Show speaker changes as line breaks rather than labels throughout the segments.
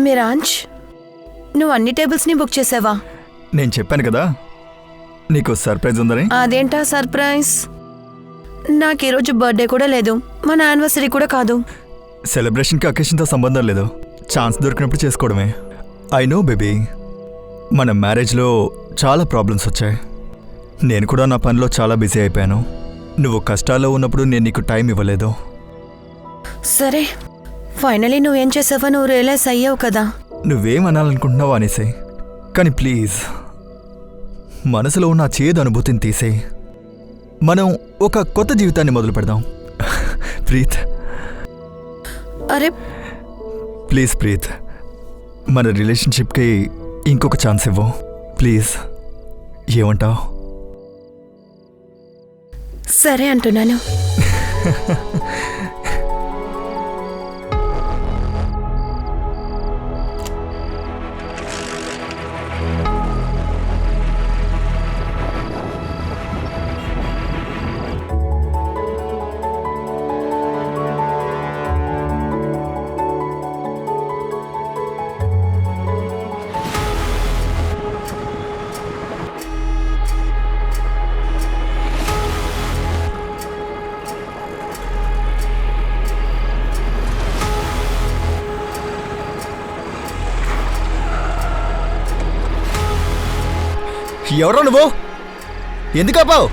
మిరాంజ్, నువ్వు అన్ని టేబుల్స్ని బుక్ చేసావా?
నేను చెప్పాను కదా నీకు సర్ప్రైజ్ ఉందని.
అదేంటా సర్ప్రైజ్? నాకు ఈరోజు బర్త్డే కూడా లేదు, మన యానివర్సరీ కూడా కాదు.
సెలబ్రేషన్కి అకేషన్తో సంబంధం లేదు, ఛాన్స్ దొరికినప్పుడు చేసుకోవడమే. ఐ నో బేబీ, మన మ్యారేజ్లో చాలా ప్రాబ్లమ్స్ వచ్చాయి. నేను కూడా నా పనిలో చాలా బిజీ అయిపోయాను. నువ్వు కష్టాల్లో ఉన్నప్పుడు నేను నీకు టైం ఇవ్వలేదు.
సరే, ఫైనలీ నువ్వేం చేసావో నువ్వు రియలైజ్ అయ్యావు కదా.
నువ్వేం అనాలనుకుంటున్నావో అనేసి, కానీ ప్లీజ్ మనసులో ఉన్న చేదు అనుభూతిని తీసేయి. మనం ఒక కొత్త జీవితాన్ని మొదలు పెడదాం. ప్రీత్,
అరే
ప్లీజ్ ప్రీత్, మన రిలేషన్షిప్కి ఇంకొక ఛాన్స్ ఇవ్వు ప్లీజ్. ఏమంటావు?
సరే అంటున్నాను.
ఎవరో నువ్వు? ఎందుకు ఆపావు?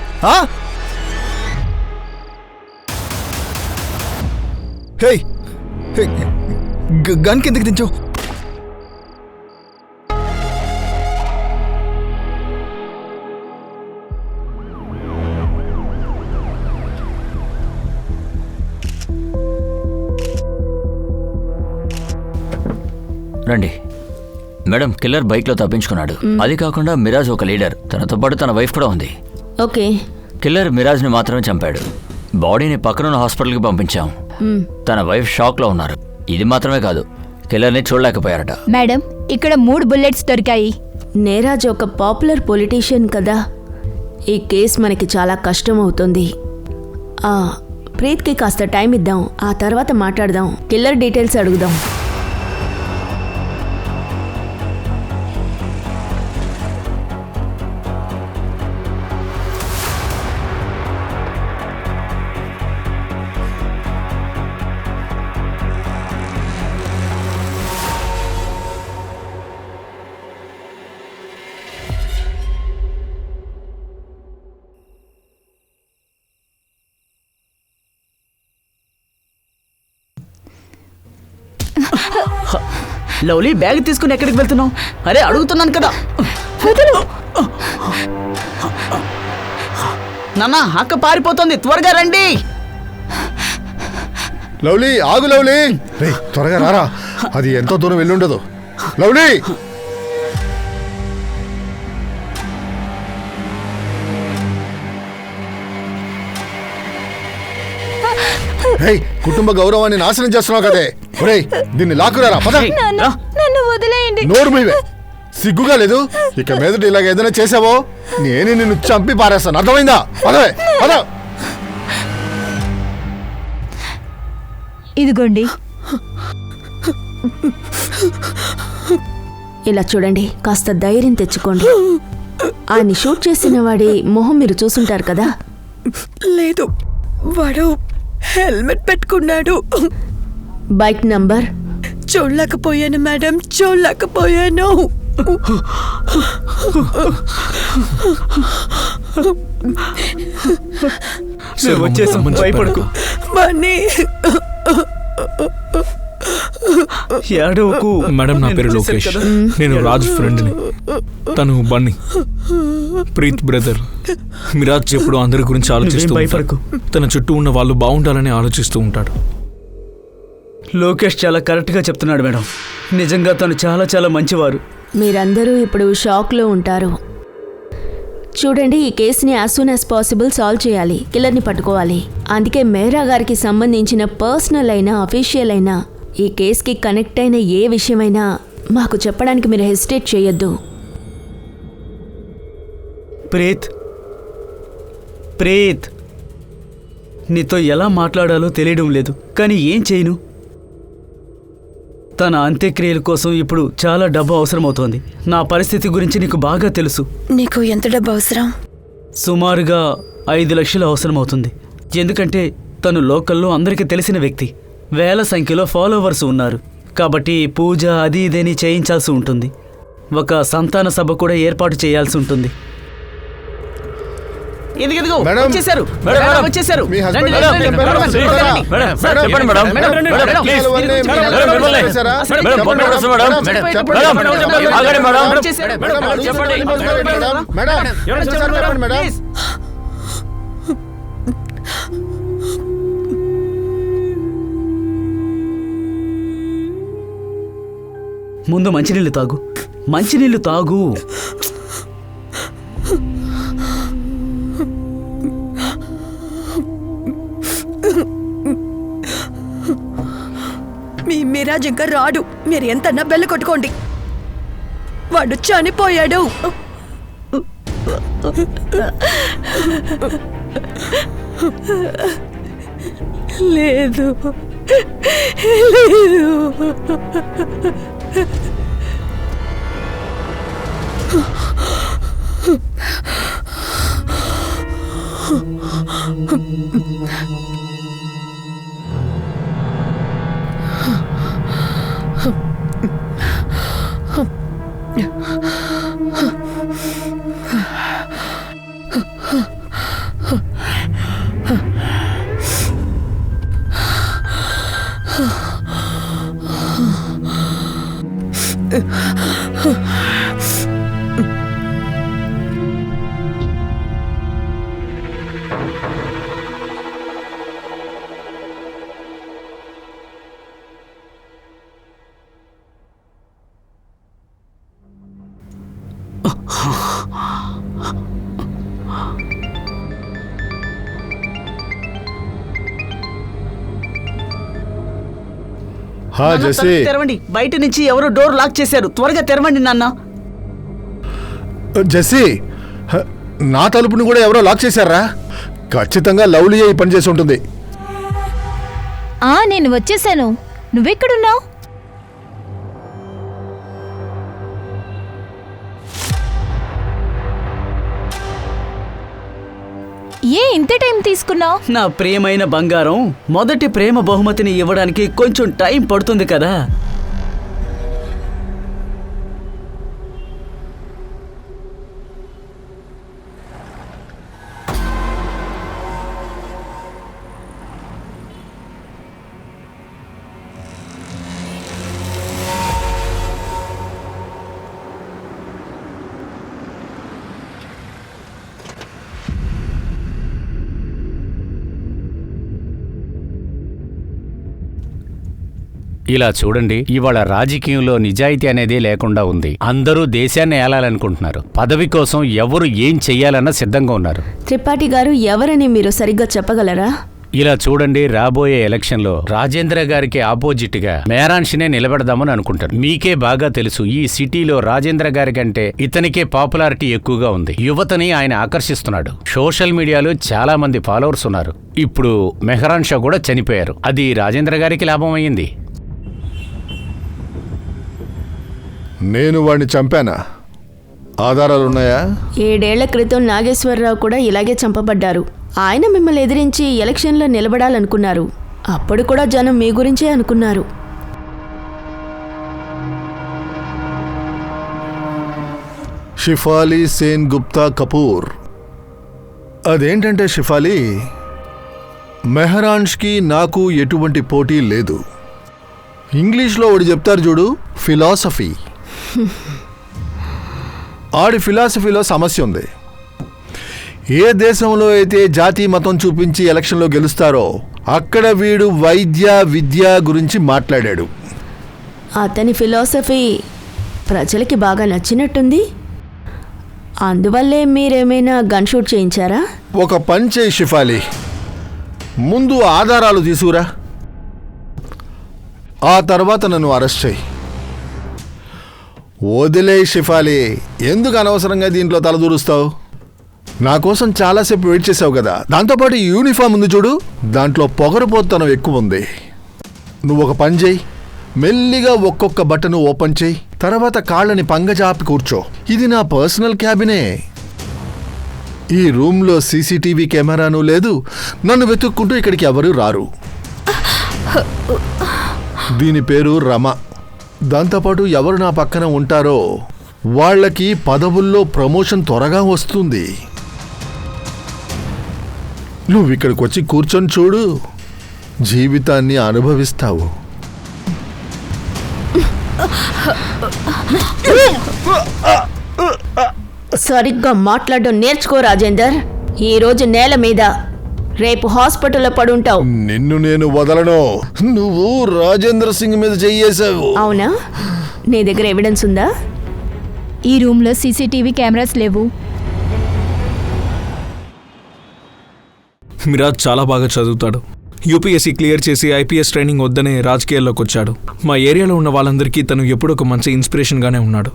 గన్ కిందకి దించు.
రండి మేడం. కిల్లర్ బైక్లో తప్పించుకున్నాడు. అది కాకుండా మిరాజ్ ఒక లీడర్, తనతో పాటు తన వైఫ్ కూడా ఉంది.
ఓకే.
కిల్లర్ మిరాజ్ని మాత్రమే చంపాడు. బాడీని పక్కనున్న హాస్పిటల్కి పంపించాం. తన వైఫ్ షాక్లో ఉన్నారు. ఇది మాత్రమే కాదు, కిల్లర్ని చూడలేకపోయారట.
మేడం, ఇక్కడ 3 బుల్లెట్స్ దొరికాయి.
నేరాజ్ ఒక పాపులర్ పొలిటీషియన్ కదా, ఈ కేసు మనకి చాలా కష్టం అవుతుంది. ప్రీత్కి కాస్త టైం ఇద్దాం, ఆ తర్వాత మాట్లాడదాం. కిల్లర్ డీటెయిల్స్ అడుగుదాం.
లవ్లీ, బ్యాగ్ తీసుకుని ఎక్కడికి వెళ్తున్నావు? అరే అడుగుతున్నాను కదా. నాన్న, అక్క పారిపోతుంది, త్వరగా రండి.
లవ్లీ ఆగు. లవ్లీ త్వరగా రారా, అది ఎంతో దూరం వెళ్ళుండదు. లవ్లీ, కుటుంబ గౌరవాన్ని నాశనం చేస్తున్నావు కదే. ఒరేయ్, దీన్ని లాక్కురారా.
నన్ను వదిలేయండి.
నోరు మీవే, సిగ్గుగా లేదు? ఇక మీదట ఇలాగ ఏదైనా చేసావో నేను నిన్ను చంపి పారేస్తాను, అర్థమైందా? పదవే పద.
ఇదిగోండి.
ఇలా చూడండి, కాస్త ధైర్యం తెచ్చుకోండి. ఆయన్ని షూట్ చేసిన వాడి మొహం మీరు చూసుంటారు కదా.
లేదు, వాడు హెల్మెట్ పెట్టుకున్నాడు.
బైక్ నంబర్
చూడలేకపోయాను మేడం, చూడలేకపోయాను.
భయపడకు.
మేడం, నా పేరు లోకేష్, నేను రాజ్ ఫ్రెండ్ని. తను బన్నీ, ప్రీత్ బ్రదర్. మిరాజ్ ఎప్పుడు అందరి గురించి ఆలోచిస్తూ ఉంటాడు. తన చుట్టూ ఉన్న వాళ్ళు బాగుండాలని ఆలోచిస్తూ ఉంటాడు.
లోకేష్ చాలా కరెక్ట్గా చెప్తున్నాడు మేడం. నిజంగా తను చాలా చాలా మంచివారు.
మీరందరూ ఇప్పుడు షాక్లో ఉంటారు. చూడండి, ఈ కేసుని as soon as possible solve చేయాలి. కిల్లర్ని పట్టుకోవాలి. అందుకే మేరా గారికి సంబంధించిన పర్సనల్ అయినా అఫీషియల్ అయినా ఈ కేసుకి కనెక్ట్ అయిన ఏ విషయమైనా మాకు చెప్పడానికి మీరు హెసిటేట్ చేయొద్దు.
ప్రీత్, నీతో ఎలా మాట్లాడాలో తెలియడం లేదు, కానీ ఏం చేయను. తన అంత్యక్రియల కోసం ఇప్పుడు చాలా డబ్బు అవసరమవుతోంది. నా పరిస్థితి గురించి నీకు బాగా తెలుసు.
నీకు ఎంత డబ్బు అవసరం?
సుమారుగా 5 లక్షలు అవసరమవుతుంది. ఎందుకంటే తను లోకల్లో అందరికీ తెలిసిన వ్యక్తి. వేల సంఖ్యలో ఫాలోవర్స్ ఉన్నారు. కాబట్టి పూజ అది ఇదని చేయించాల్సి ఉంటుంది. ఒక సంతాన సభ కూడా ఏర్పాటు చేయాల్సి ఉంటుంది. ఇదిగో
మేడం.
వచ్చేసారు.
Madam, madam.
వచ్చేసారు.
మీ హస్బెండ్
రండి, రండి,
చెప్పారు.
రండి, రండి,
చెప్పారా?
రండి.
మేడం,
మేడం,
చెప్పండి మేడం.
మేడం, రండి,
మేడం,
రండి,
ప్లీజ్.
రండి.
మేడం,
మిమ్మల్ని.
చేశారా?
మేడం,
చెప్పండి
పొద్దున్న వస్తాం మేడం.
మేడం,
మేడం,
చెప్పండి.
మేడం,
మేడం,
ఆగండి మేడం.
వచ్చేసారు.
మేడం,
మేడం,
చెప్పండి.
చెప్పండి.
మేడం, ఒకసారి చెప్పండి మేడం.
ప్లీజ్. ముందు మంచినీళ్ళు తాగు. మంచినీళ్ళు తాగు.
మీ మిరాజ్ ఇంకా రాడు. మీరు ఎంతన్నా బెల్ల కొట్టుకోండి. వాడు చనిపోయాడు. లేదు లేదు.
హా,
నాన్న,
జెస్సీ.
తలుపు తెరవండి. బయట నుంచి ఎవరో డోర్ లాక్ చేశారు. త్వరగా తెరవండి నాన్న.
జెస్సీ, హ, నా తలుపుని కూడా ఎవరో లాక్ చేశారా? ఖచ్చితంగా లవ్లీ ఈ పని చేసి ఉంటుంది.
నేను వచ్చేసాను. నువ్వెక్కడున్నావు? ఇంత టైం తీసుకున్నావు?
నా ప్రియమైన బంగారం, మొదటి ప్రేమ బహుమతిని ఇవ్వడానికి కొంచెం టైం పడుతుంది కదా.
ఇలా చూడండి, ఇవాళ రాజకీయంలో నిజాయితీ అనేది లేకుండా ఉంది. అందరూ దేశాన్ని ఏలాలనుకుంటున్నారు. పదవి కోసం ఎవరు ఏం చెయ్యాలన్నా సిద్ధంగా ఉన్నారు.
త్రిపాఠి గారు, ఎవరని మీరు సరిగ్గా చెప్పగలరా?
ఇలా చూడండి, రాబోయే ఎలక్షన్లో రాజేంద్ర గారికి ఆపోజిట్ గా మేరాన్షినే నిలబెడదామని అనుకుంటారు. మీకే బాగా తెలుసు, ఈ సిటీలో రాజేంద్ర గారి కంటే ఇతనికే పాపులారిటీ ఎక్కువగా ఉంది. యువతని ఆయన ఆకర్షిస్తున్నాడు. సోషల్ మీడియాలో చాలా మంది ఫాలోవర్స్ ఉన్నారు. ఇప్పుడు మెహరాన్ షా కూడా చనిపోయారు. అది రాజేంద్ర గారికి లాభం అయ్యింది.
నేను వాడిని చంపానా? ఆధారాలు ఉన్నాయా?
7 ఏళ్ల క్రితం నాగేశ్వరరావు కూడా ఇలాగే చంపబడ్డారు. ఆయన మిమ్మల్ని ఎదిరించి ఎలక్షన్లో నిలబడాలనుకున్నారు. అప్పుడు కూడా జనం మీ గురించే అనుకున్నారు.
షిఫాలి సేన్ గుప్తా కపూర్. అదేంటంటే షిఫాలి, మెహరాన్ష్కి నాకు ఎటువంటి పోటీ లేదు. ఇంగ్లీష్లో ఒకటి చెప్తారు చూడు, ఫిలాసఫీ. ఆడి ఫిలాసఫీలో సమస్య ఉంది. ఏ దేశంలో అయితే జాతి మతం చూపించి ఎలక్షన్లో గెలుస్తారో అక్కడ వీడు వైద్య విద్య గురించి మాట్లాడాడు.
అతని ఫిలాసఫీ ప్రజలకి బాగా నచ్చినట్టుంది. అందువల్లే మీరేమైనా గన్ షూట్ చేయించారా?
ఒక పని చేయి షిఫాలి, ముందు ఆధారాలు తీసుకురా, ఆ తర్వాత నన్ను అరెస్ట్ చేయి. వదిలే షిఫాలి, ఎందుకు అనవసరంగా దీంట్లో తలదూరుస్తావు? నా కోసం చాలాసేపు వెయిట్ చేసావు కదా. దాంతోపాటు ఈ యూనిఫామ్ ఉంది చూడు, దాంట్లో పొగరపోతనం ఎక్కువ ఉంది. నువ్వు ఒక పని చేయి, మెల్లిగా ఒక్కొక్క బటన్ ఓపెన్ చేయి, తర్వాత కాళ్ళని పంగజాపి కూర్చో. ఇది నా పర్సనల్ క్యాబినే. ఈ రూమ్లో సీసీటీవీ కెమెరాను లేదు, నన్ను వెతుక్కుంటూ ఇక్కడికి ఎవరూ రారు. దీని పేరు రమ. దాంతోపాటు ఎవరు నా పక్కన ఉంటారో వాళ్ళకి పదవుల్లో ప్రమోషన్ త్వరగా వస్తుంది. నువ్వు ఇక్కడికి వచ్చి కూర్చొని చూడు, జీవితాన్ని అనుభవిస్తావు.
సరిగ్గా మాట్లాడడం నేర్చుకో రాజేందర్. ఈరోజు నేల మీద, రేపు హాస్పిటల్లో పడుంటావు.
నిన్ను నేను వదలను. నువ్వు రాజేంద్ర సింగ్ మీద చెయ్యేశావు.
అవునా? నీ దగ్గర ఎవిడెన్స్ ఉందా?
ఈ రూమ్లో సీసీటీవీ కెమెరాస్ లేవు.
మిరాజ్ చాలా బాగా చదువుతాడు. యూపీఎస్సీ క్లియర్ చేసి ఐపీఎస్ ట్రైనింగ్ వద్దనే రాజకీయాల్లోకి వచ్చాడు. మా ఏరియాలో ఉన్న వాళ్ళందరికీ తను ఎప్పుడూ ఒక మంచి ఇన్స్పిరేషన్గానే ఉన్నాడు.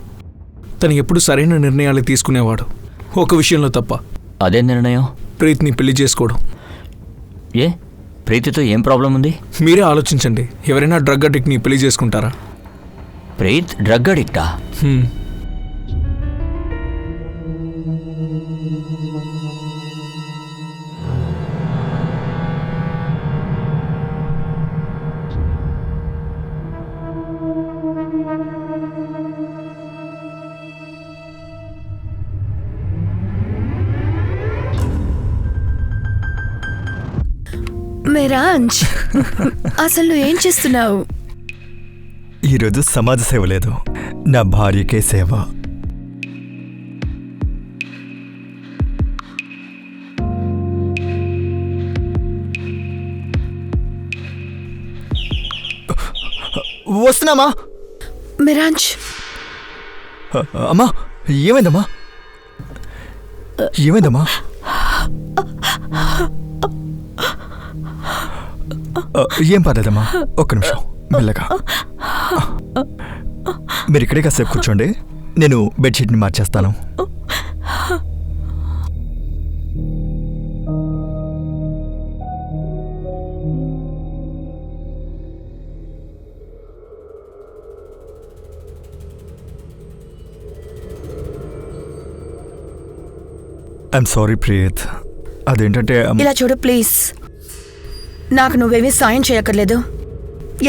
తను ఎప్పుడు సరైన నిర్ణయాలు తీసుకునేవాడు, ఒక విషయంలో తప్ప.
అదే నిర్ణయం?
ప్రీత్ని పెళ్లి చేసుకోవడం.
ఏ ప్రీతితో ఏం ప్రాబ్లం ఉంది?
మీరే ఆలోచించండి. ఎవరైనా డ్రగ్ అడిక్ట్ని పెళ్లి చేసుకుంటారా?
ప్రీత్ డ్రగ్ అడిక్టా?
మిరాజ్, అసలు నువ్వు ఏం చేస్తున్నావు?
ఈరోజు సమాజ సేవ లేదు, నా భార్యకే సేవ. వస్తున్నామా?
మిరాజ్,
అమ్మా ఏమైందమ్మా? ఏమైందమ్మా? ఏం పర్లేదమ్మా, ఒక్క నిమిషం మెల్లగా. మీరు ఇక్కడే కాసేపు కూర్చోండి, నేను బెడ్షీట్ని మార్చేస్తాను. I'm sorry Preet. అదేంటంటే
ఇలా చూడు ప్లీజ్, నాకు నువ్వేమీ సాయం చేయక్కర్లేదు.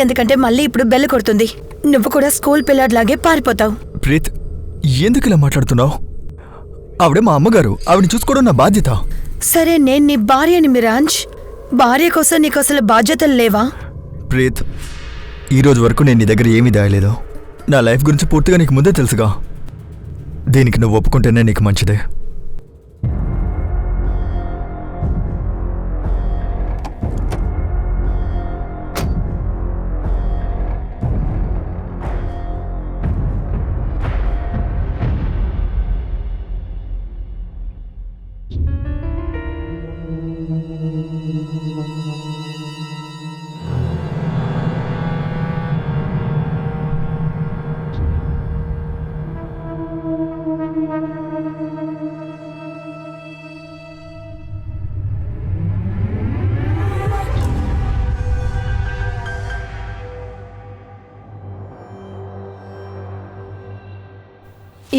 ఎందుకంటే మళ్ళీ ఇప్పుడు బెల్ కొడుతుంది, నువ్వు కూడా స్కూల్ పిల్లాడిలాగే పారిపోతావు.
ప్రీత్, ఎందుకు ఇలా మాట్లాడుతున్నావు? ఆవిడే మా అమ్మగారు, ఆవిడని చూసుకోవడం నా బాధ్యత.
సరే, నేను నీ భార్యని మిరాజ్. భార్య కోసం నీకు అసలు బాధ్యతలు లేవా?
ప్రీత్, ఈరోజు వరకు నేను నీ దగ్గర ఏమీ దాయలేదు. నా లైఫ్ గురించి పూర్తిగా నీకు ముందే తెలుసుగా. దీనికి నువ్వు ఒప్పుకుంటేనే నీకు మంచిదే.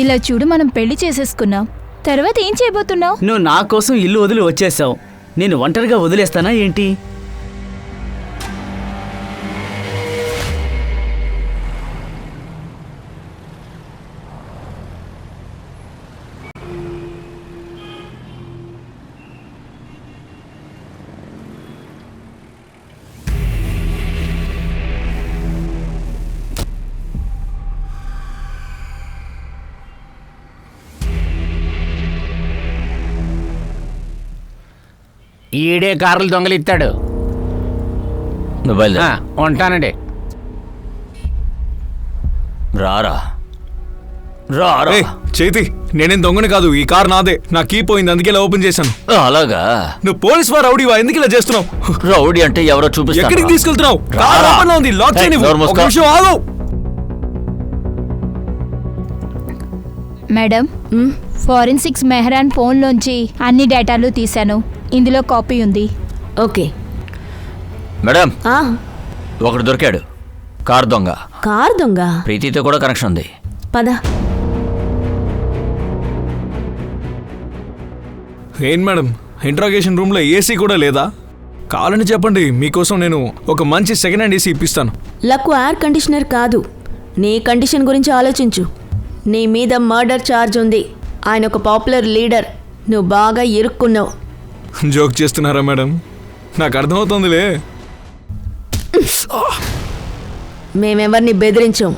ఇలా చూడు, మనం పెళ్లి చేసేసుకున్నాం. తర్వాత ఏం చేయబోతున్నావు?
నువ్వు నా కోసం ఇల్లు వదిలి వచ్చేసావు. నేను ఒంటరిగా వదిలేస్తానా ఏంటి?
ఈడే కార్లు దొంగలిస్తాడు.
మొబైల్
ఉంటానండి.
రారా రారా.
చేతి, నేనేం దొంగని కాదు, ఈ కార్ నాదే. నా కీ పోయింది, అందుకే ఇలా ఓపెన్ చేశాను.
అలాగా?
నువ్వు పోలీస్ వారు రౌడీవా? ఎందుకు ఇలా చేస్తున్నావు?
రౌడీ అంటే ఎవరో చూపిస్తా.
ఎక్కడికి తీసుకెళ్తున్నావు? కార్ ఓపెన్ లో ఉంది, లాక్ చేయనివ్వు. ఒక నిమిషం ఆగు.
మేడం, ఫోరెన్సిక్స్ మెహరాన్ ఫోన్లోంచి అన్ని డేటాలు తీశాను. ఇందులో కాపీ ఉంది.
ఓకే
మేడం, ఒకడు దొరికాడు. కార్ దొంగ.
కార్ దొంగ?
ప్రీతితో కూడా కనెక్షన్ ఉంది.
పద.
ఏం మేడం, ఇంట్రాగేషన్ రూమ్లో ఏసీ కూడా లేదా? కావాలని చెప్పండి, మీకోసం నేను ఒక మంచి సెకండ్ హ్యాండ్ ఏసీ ఇప్పిస్తాను.
లక్కు ఎయిర్ కండిషనర్ కాదు, నీ కండిషన్ గురించి ఆలోచించు. నీ మీద మర్డర్ ఛార్జ్ ఉంది. ఆయన ఒక పాపులర్ లీడర్. నువ్వు బాగా ఇరుక్కున్నావు.
జోక్ చేస్తున్నారా మేడం? నాకు అర్థమవుతుందిలే.
మేమెవరిని బెదిరించాం,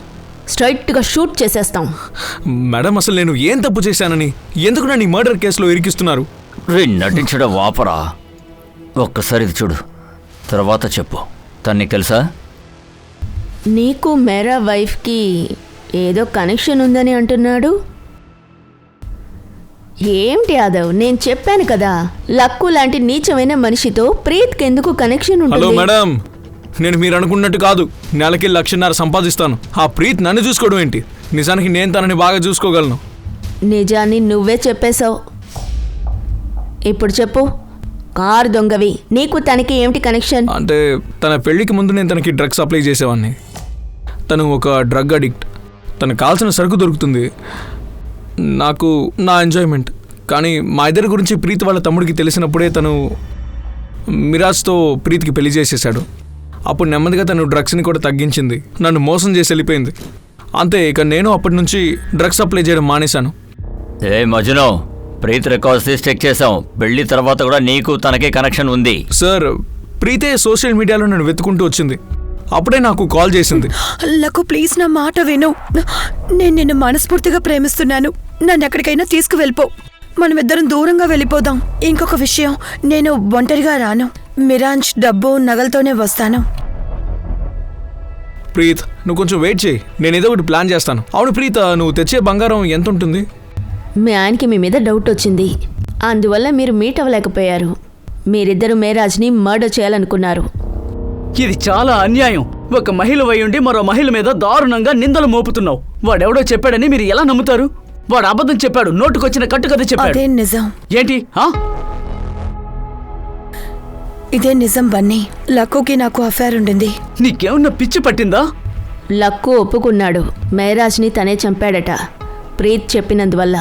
స్ట్రైట్గా షూట్ చేసేస్తాం.
మేడం, అసలు నేను ఏం తప్పు చేశానని ఎందుకు నన్ను ఈ మర్డర్ కేసులో ఇరికిస్తున్నారు?
రే నటించడం వాపరా. ఒక్కసారి ఇది చూడు, తర్వాత చెప్పు. తను నీకు తెలుసా?
నీకు మేరా వైఫ్కి ఏదో కనెక్షన్ ఉందని అంటున్నాడు. ఏంటి యాదవ్, నేను చెప్పాను కదా, లక్కు లాంటి నీచమైన మనిషితో ప్రీత్కి ఎందుకు కనెక్షన్
హలో
ఉంటుంది?
మేడం, నేను మీరు అనుకున్నట్టు కాదు. నెలకి 1,00,000 సంపాదిస్తాను. ఆ ప్రీత్ నన్ను చూసుకోవడం ఏంటి? నిజానికి నేను తనని బాగా చూసుకోగలను.
నిజాన్ని నువ్వే చెప్పేశావు. ఇప్పుడు చెప్పు, కారు దొంగవి, నీకు తనకి ఏమిటి కనెక్షన్?
అంటే తన పెళ్లికి ముందు నేను తనకి డ్రగ్స్ అప్లై చేసేవాడిని. తను ఒక డ్రగ్ అడిక్ట్. తనకు కావాల్సిన సరుకు దొరుకుతుంది, నాకు నా ఎంజాయ్మెంట్. కానీ మా ఇద్దరి గురించి ప్రీత్ వాళ్ళ తమ్ముడికి తెలిసినప్పుడే తను మిరాజ్తో ప్రీత్కి పెళ్లి చేసేసాడు. అప్పుడు నెమ్మదిగా తను డ్రగ్స్ని కూడా తగ్గించింది, నన్ను మోసం చేసి వెళ్ళిపోయింది. అంతే, ఇక నేను అప్పటి నుంచి డ్రగ్స్ అప్లై చేయడం మానేశాను.
ఏ మజ్ను, ప్రీత్ రికార్డ్స్ తీసి చెక్ చేసాం. పెళ్లి తర్వాత కూడా నీకు తనకే కనెక్షన్ ఉంది.
సార్, ప్రీతే సోషల్ మీడియాలో నన్ను వెతుకుంటూ వచ్చింది. అప్పుడే నాకు కాల్ చేసింది.
లక్కు ప్లీజ్ నా మాట విను. నేను నిన్ను మనస్ఫూర్తిగా ప్రేమిస్తున్నాను. నన్ను ఎక్కడికైనా తీసుకువెళ్ళిపో. మనమిద్దరం దూరంగా వెళ్ళిపోదాం. ఇంకొక విషయం, నేను ఒంటరిగా రాను. మిరాజ్ డబ్బు నగలతోనే వస్తాను.
ప్రీత్, నువ్వు కొంచెం వెయిట్ చేయి, నేను ఏదో ఒకటి ప్లాన్ చేస్తాను. అవును ప్రీత, నువ్వు తెచ్చే బంగారం ఎంత ఉంటుంది?
మీ ఆయనకి మీ మీద డౌట్ వచ్చింది, అందువల్ల మీరు మీట్ అవ్వలేకపోయారు. మీరిద్దరు మేరాజ్ని మర్డర్ చేయాలనుకున్నారు.
ఇది చాలా అన్యాయం. ఒక మహిళ ఉండి మరో మహిళ మీద దారుణంగా నిందలు మోపుతున్నావు. వాడెవడో చెప్పాడని మీరు ఎలా నమ్ముతారు? వాడు అబద్ధం చెప్పాడు, నోటుకొచ్చిన కట్టుకథ చెప్పాడు.
అదే నిజం.
ఏంటి?
ఇదే నిజం బన్నీ. లక్కుకి నాకు అఫైర్ ఉండింది.
నీకేమన్నా పిచ్చి పట్టిందా?
లక్కు ఒప్పుకున్నాడు, మేరాజ్ని తనే చంపాడట, ప్రీత్ చెప్పినందువల్ల.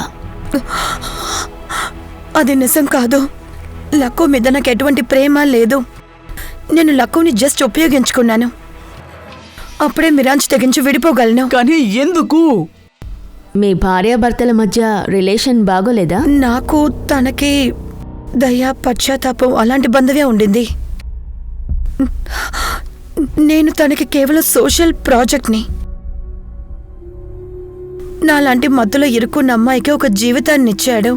అది నిజం కాదు. లక్కు మీద నాకు ఎటువంటి ప్రేమ లేదు. నేను లక్కుని జస్ట్ ఉపయోగించుకున్నాను. అప్పుడే మిరాజ్ తెగించి విడిపోగలను.
కానీ ఎందుకు?
మీ భార్యాభర్తల మధ్య రిలేషన్ బాగోలేదా?
నాకు తనకి దయ, పశ్చాత్తాపం అలాంటి బంధవే ఉండింది. నేను తనకి కేవలం సోషల్ ప్రాజెక్ట్ని. నాలాంటి మత్తులో ఇరుక్కున్న అమ్మాయికి ఒక జీవితాన్ని ఇచ్చాడు.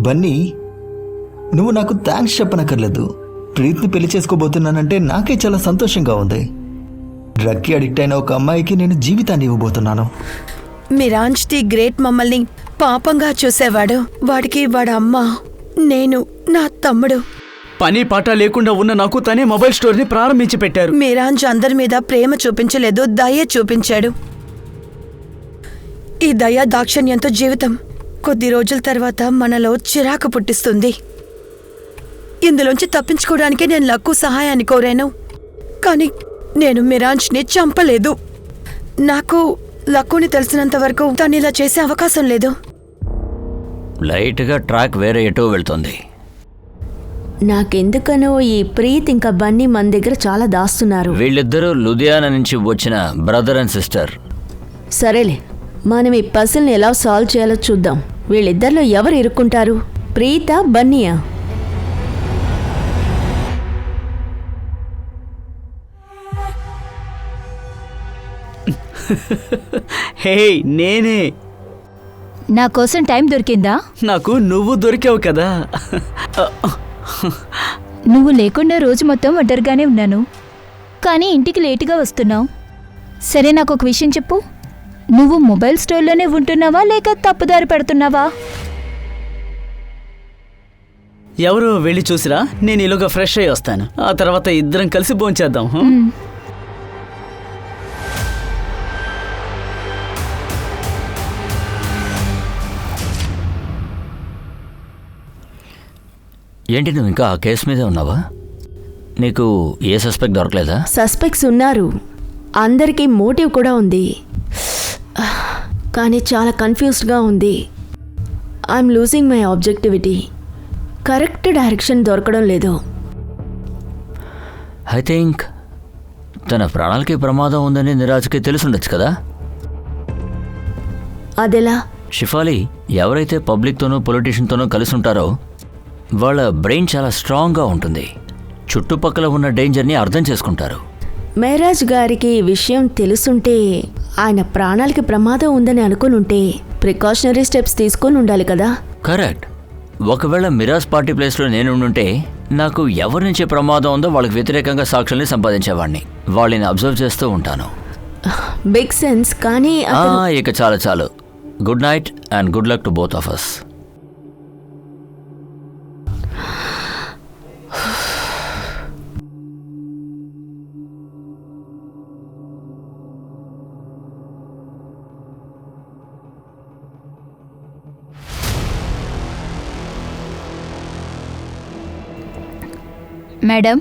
బన్నీ, నువ్వు నాకు థ్యాంక్స్ చెప్పనక్కర్లేదు. ప్రీత్ని పెళ్లి చేసుకోబోతున్నానంటే నాకే చాలా సంతోషంగా ఉంది. డ్రగ్కి అడిక్ట్ అయిన ఒక అమ్మాయికి నేను జీవితాన్ని ఇవ్వబోతున్నాను.
మిరాజ్ ది గ్రేట్ మమ్మల్ని పాపంగా చూసేవాడు. వాడికి వాడి అమ్మ, నేను, నా తమ్ముడు.
పని పాట లేకుండా ఉన్న నాకు తనే మొబైల్ స్టోర్ని ప్రారంభించి పెట్టారు.
మిరాజ్ అందరి మీద ప్రేమ చూపించలేదు, దయ చూపించాడు. ఈ దయ దాక్షిణ్యంతో జీవితం కొద్ది రోజుల తర్వాత మనలో చిరాకు పుట్టిస్తుంది. ఇందులోంచి తప్పించుకోవడానికే నేను లక్కు సహాయాన్ని కోరాను. కానీ నేను మిరాజ్ని చంపలేదు. నాకు లక్కుని తెలిసినంత వరకు తను ఇలా చేసే అవకాశం లేదు.
లైట్గా ట్రాక్ వేరే ఎటో వెళ్తుంది.
నాకెందుకనో ఈ ప్రీత్ ఇంకా బన్నీ మన దగ్గర చాలా దాస్తున్నారు.
వీళ్ళిద్దరూ లుధియానా నుంచి వచ్చిన బ్రదర్ అండ్ సిస్టర్.
సరేలే, మనం ఈ పజిల్ని ఎలా సాల్వ్ చేయాలో చూద్దాం. వీళ్ళిద్దరిలో ఎవరు ఇరుక్కుంటారు, ప్రీతా బన్నీయా?
హే, నేనే.
నా కోసం టైం దొరికిందా?
నాకు నువ్వు దొరికావు కదా.
నువ్వు లేకుండా రోజు మొత్తం ఒంటరిగానే ఉన్నాను, కానీ ఇంటికి లేటుగా వస్తున్నావు. సరే, నాకు ఒక విషయం చెప్పు. నువ్వు మొబైల్ స్టోర్లోనే ఉంటున్నావా లేక తప్పుదారి పెడుతున్నావా?
ఎవరో వెళ్ళి చూసిరా, నేను ఇలాగా ఫ్రెష్ అయ్యి వస్తాను. ఆ తర్వాత ఇద్దరం కలిసి భోంచేద్దాం.
ఏంటి, నువ్వు ఇంకా ఆ కేసు మీదే ఉన్నావా? నీకు ఏ సస్పెక్ట్ దొరకలేదా?
సస్పెక్ట్స్ ఉన్నారు, అందరికీ మోటివ్ కూడా ఉంది, కానీ చాలా కన్ఫ్యూజ్డ్గా ఉంది. I'm losing my objectivity. Correct direction దొరకడం లేదు.
ఐ థింక్ తన ప్రాణాలకి ప్రమాదం ఉందని నిరాజ్కి తెలుసుండొచ్చు కదా.
అదెలా?
షిఫాలి ఎవరైతే పబ్లిక్తోనూ పొలిటీషియన్తోనూ కలిసి ఉంటారో వాళ్ళ బ్రెయిన్ చాలా స్ట్రాంగ్గా ఉంటుంది. చుట్టుపక్కల ఉన్న డేంజర్ని అర్థం చేసుకుంటారు.
మేరాజ్ గారికి ఈ విషయం తెలుసుంటే, ఆయన ప్రాణాలకి ప్రమాదం ఉందని అనుకుని ఉంటే ప్రికాషనరీ స్టెప్స్ తీసుకొని ఉండాలి కదా.
కరెక్ట్. ఒకవేళ మిరాజ్ పార్టీ ప్లేస్లో నేను ఉండుంటే నాకు ఎవరి నుంచి ప్రమాదం ఉందో వాళ్ళకి వ్యతిరేకంగా సాక్షుల్ని సంపాదించేవాడిని. వాళ్ళని అబ్జర్వ్ చేస్తూ ఉంటాను.
Big sense. కానీ
ఇక చాలు. Good night and good luck to both of us.
Madam,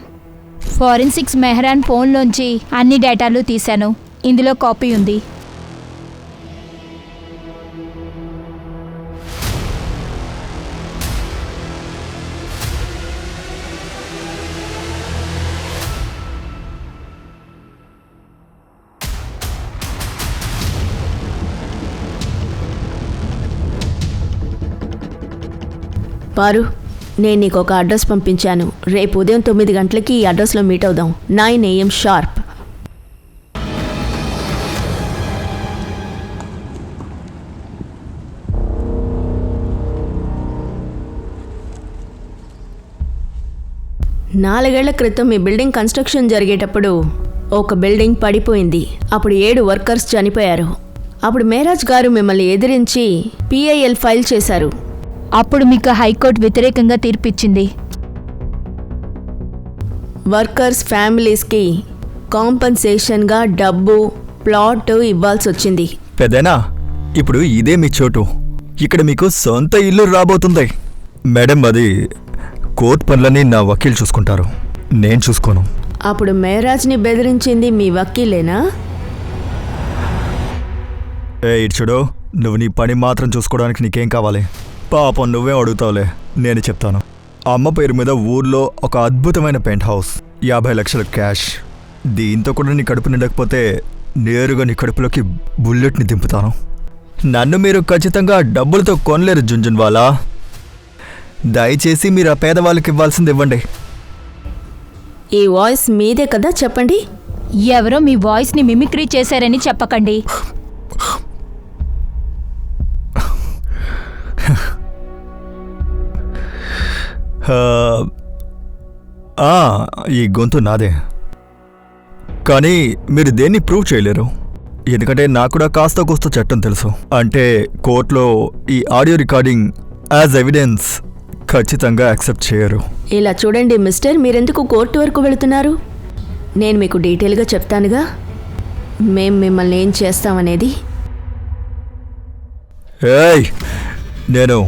forensics Meharan ఫోన్లోంచి అన్ని డేటాలు తీశాను. ఇందులో కాపీ ఉంది.
పారు, నేను నీకు ఒక అడ్రస్ పంపించాను. రేపు ఉదయం 9 గంటలకి ఈ అడ్రస్లో మీట్ అవుదాం. 9 AM షార్ప్. నాలుగేళ్ల క్రితం ఈ బిల్డింగ్ కన్స్ట్రక్షన్ జరిగేటప్పుడు ఒక బిల్డింగ్ పడిపోయింది. అప్పుడు 7 వర్కర్స్ చనిపోయారు. అప్పుడు మేరాజ్ గారు మిమ్మల్ని ఎదిరించి PIL ఫైల్ చేశారు.
అప్పుడు మీకు హైకోర్టు వ్యతిరేకంగా తీర్పిచ్చింది.
వర్కర్స్ ఫ్యామిలీస్కి కాంపన్సేషన్గా డబ్బు, ప్లాట్ ఇవ్వాల్సి వచ్చింది.
పెద్దనా, ఇప్పుడు ఇదే మీ చోటు. ఇక్కడ మీకు సొంత ఇల్లు రాబోతుంది. మేడం, అది కోర్టు పనులని నా వకీల్ చూసుకుంటారు, నేను చూసుకోను.
అప్పుడు మేరాజ్ని బెదిరించింది మీ వకీలేనా?
ఇటు చూడు, నువ్వు నీ పని మాత్రం చూసుకోవడానికి నీకేం కావాలి? పాపం నువ్వే అడుగుతావులే, నేను చెప్తాను. అమ్మ పేరు మీద ఊర్లో ఒక అద్భుతమైన పెంట్ హౌస్, 50 లక్షల క్యాష్. దీంతో కూడా నీ కడుపు నిండకపోతే నేరుగా నీ కడుపులోకి బుల్లెట్ని దింపుతాను. నన్ను మీరు ఖచ్చితంగా డబ్బులతో కొనలేరు జుంజున్వాలా. దయచేసి మీరు ఆ పేదవాళ్ళకి ఇవ్వాల్సింది ఇవ్వండి.
ఈ వాయిస్ మీదే కదా, చెప్పండి.
ఎవరో మీ వాయిస్ని మిమిక్రీ చేశారని చెప్పకండి.
ఈ గొంతు నాదే, కానీ మీరు దేన్ని ప్రూవ్ చేయలేరు. ఎందుకంటే నాకు కూడా కాస్త కోస్త చట్టం తెలుసు. అంటే కోర్టులో ఈ ఆడియో రికార్డింగ్ యాజ్ ఎవిడెన్స్ ఖచ్చితంగా యాక్సెప్ట్ చేయరు.
ఇలా చూడండి మిస్టర్, మీరెందుకు కోర్టు వరకు వెళుతున్నారు? నేను మీకు డీటెయిల్గా చెప్తానుగా మేం మిమ్మల్ని ఏం చేస్తామనేది.
ఏయ్, నేను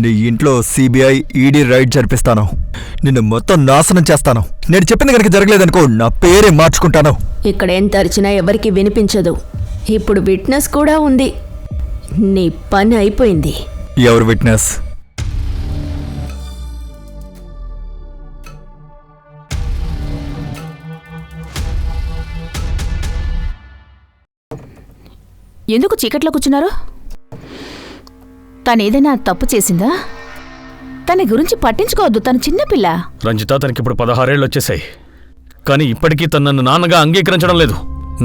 నీ ఇంట్లో CBI ED రైడ్ జరిపిస్తాను. నిన్ను మొత్తం నాశనం చేస్తాను. నేను చెప్పింది కనుక జరగలేదనుకో, నా పేరే మార్చుకుంటాను.
ఇక్కడ ఏం తరిచినా ఎవరికి వినిపించదు. ఇప్పుడు విట్నెస్ కూడా ఉంది. నీ పని అయిపోయింది.
ఎవరు విట్నెస్?
ఎందుకు చీకట్లో కూర్చున్నారు? తనేదైనా తప్పు చేసిందా? తన గురించి పట్టించుకోవద్దు, తను చిన్నపిల్ల.
రంజిత, తనకి ఇప్పుడు 16 ఏళ్ళు వచ్చేసాయి, కానీ ఇప్పటికీ తను నన్ను నాన్నగా అంగీకరించడం లేదు.